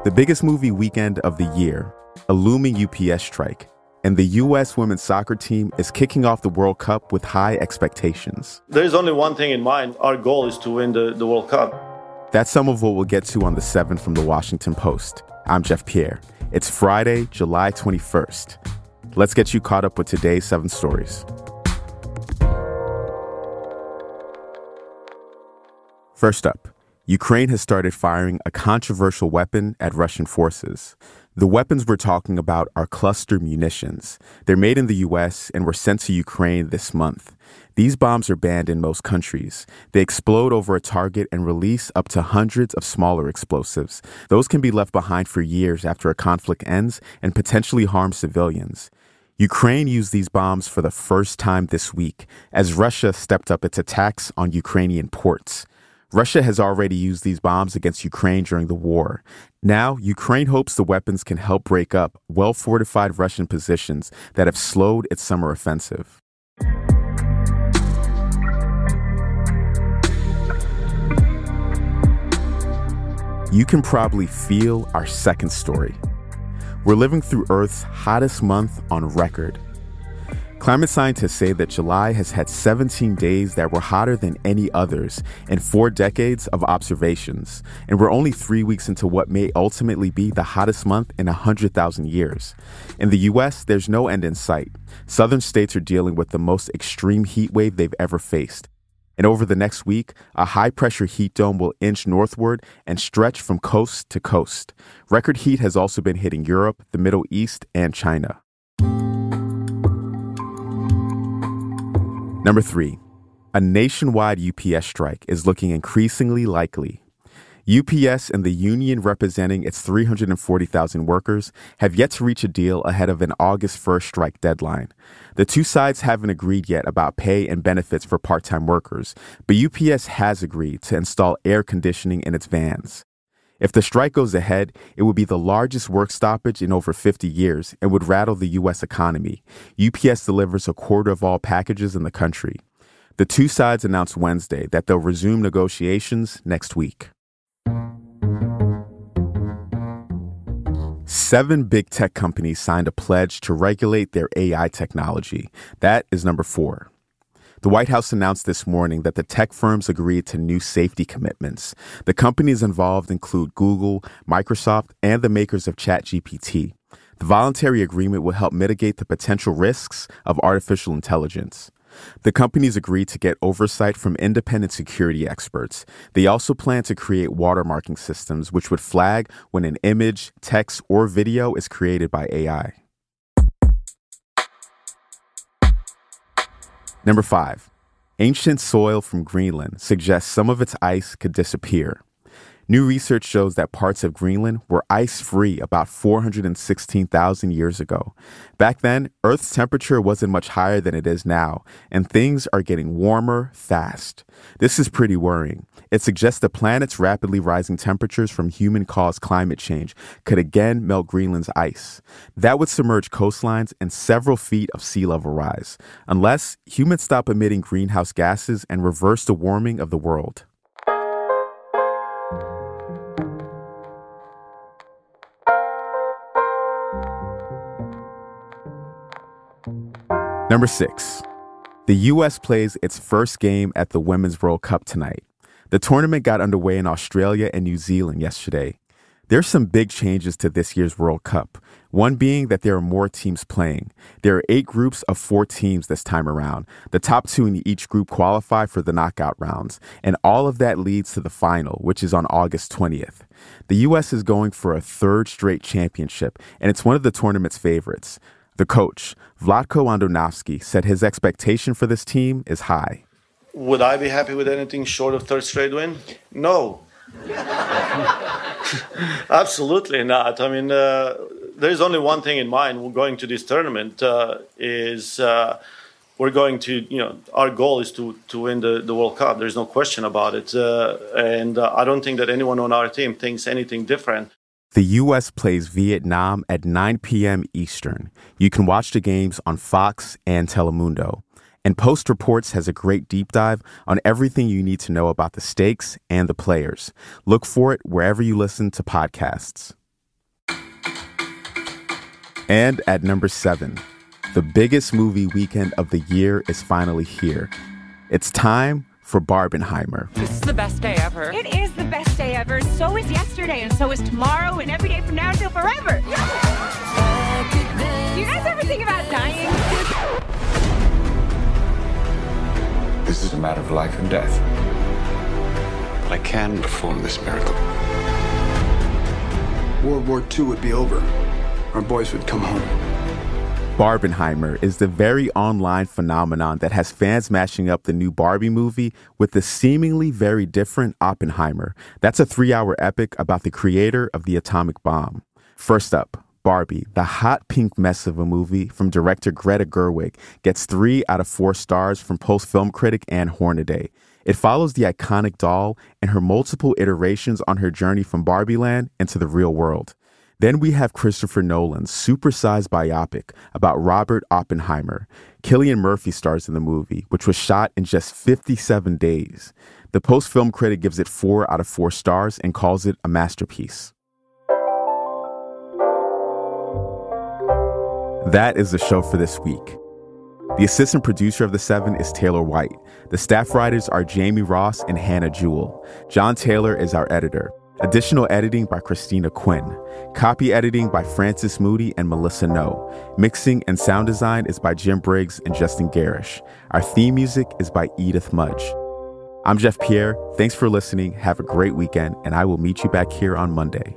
The biggest movie weekend of the year, a looming UPS strike, and the U.S. women's soccer team is kicking off the World Cup with high expectations. There's only one thing in mind. Our goal is to win the World Cup. That's some of what we'll get to on The 7 from the Washington Post. I'm Jeff Pierre. It's Friday, July 21st. Let's get you caught up with today's 7 stories. First up, Ukraine has started firing a controversial weapon at Russian forces. The weapons we're talking about are cluster munitions. They're made in the U.S. and were sent to Ukraine this month. These bombs are banned in most countries. They explode over a target and release up to hundreds of smaller explosives. Those can be left behind for years after a conflict ends and potentially harm civilians. Ukraine used these bombs for the first time this week as Russia stepped up its attacks on Ukrainian ports. Russia has already used these bombs against Ukraine during the war. Now, Ukraine hopes the weapons can help break up well-fortified Russian positions that have slowed its summer offensive. You can probably feel our second story. We're living through Earth's hottest month on record. Climate scientists say that July has had 17 days that were hotter than any others in 4 decades of observations, and we're only 3 weeks into what may ultimately be the hottest month in 100,000 years. In the U.S., there's no end in sight. Southern states are dealing with the most extreme heat wave they've ever faced. And over the next week, a high-pressure heat dome will inch northward and stretch from coast to coast. Record heat has also been hitting Europe, the Middle East, and China. Number 3, a nationwide UPS strike is looking increasingly likely. UPS and the union representing its 340,000 workers have yet to reach a deal ahead of an August 1st strike deadline. The two sides haven't agreed yet about pay and benefits for part-time workers, but UPS has agreed to install air conditioning in its vans. If the strike goes ahead, it would be the largest work stoppage in over 50 years and would rattle the U.S. economy. UPS delivers a quarter of all packages in the country. The two sides announced Wednesday that they'll resume negotiations next week. 7 big tech companies signed a pledge to regulate their AI technology. That is number 4. The White House announced this morning that the tech firms agreed to new safety commitments. The companies involved include Google, Microsoft, and the makers of ChatGPT. The voluntary agreement will help mitigate the potential risks of artificial intelligence. The companies agreed to get oversight from independent security experts. They also plan to create watermarking systems which would flag when an image, text, or video is created by AI. Number 5, ancient soil from Greenland suggests some of its ice could disappear. New research shows that parts of Greenland were ice-free about 416,000 years ago. Back then, Earth's temperature wasn't much higher than it is now, and things are getting warmer fast. This is pretty worrying. It suggests the planet's rapidly rising temperatures from human-caused climate change could again melt Greenland's ice. That would submerge coastlines and several feet of sea level rise, unless humans stop emitting greenhouse gases and reverse the warming of the world. Number 6, the U.S. plays its first game at the Women's World Cup tonight. The tournament got underway in Australia and New Zealand yesterday. There's some big changes to this year's World Cup, one being that there are more teams playing. There are 8 groups of 4 teams this time around. The top 2 in each group qualify for the knockout rounds, and all of that leads to the final, which is on August 20th. The U.S. is going for a 3rd straight championship, and it's one of the tournament's favorites. The coach, Vlatko Andonovski, said his expectation for this team is high. Would I be happy with anything short of 3rd straight win? No. Absolutely not. I mean, there's only one thing in mind. We're going to this tournament we're going to, our goal is to win the World Cup. There's no question about it. And I don't think that anyone on our team thinks anything different. The U.S. plays Vietnam at 9 p.m. Eastern. You can watch the games on Fox and Telemundo. And Post Reports has a great deep dive on everything you need to know about the stakes and the players. Look for it wherever you listen to podcasts. And at number 7, the biggest movie weekend of the year is finally here. It's time for Barbenheimer. This is the best day ever. It is the best day ever. So is yesterday, and so is tomorrow, and every day from now until forever. Do you guys ever think about dying? This is a matter of life and death. But I can perform this miracle. World War II would be over. Our boys would come home. Barbenheimer is the very online phenomenon that has fans mashing up the new Barbie movie with the seemingly very different Oppenheimer. That's a 3-hour epic about the creator of the atomic bomb. First up, Barbie, the hot pink mess of a movie from director Greta Gerwig, gets 3 out of 4 stars from Post film critic Anne Hornaday. It follows the iconic doll and her multiple iterations on her journey from Barbie Land into the real world. Then we have Christopher Nolan's supersized biopic about Robert Oppenheimer. Cillian Murphy stars in the movie, which was shot in just 57 days. The Post-film critic gives it 4 out of 4 stars and calls it a masterpiece. That is the show for this week. The assistant producer of The 7 is Taylor White. The staff writers are Jamie Ross and Hannah Jewell. John Taylor is our editor. Additional editing by Christina Quinn. Copy editing by Francis Moody and Melissa No. Mixing and sound design is by Jim Briggs and Justin Garish. Our theme music is by Edith Mudge. I'm Jeff Pierre. Thanks for listening. Have a great weekend, and I will meet you back here on Monday.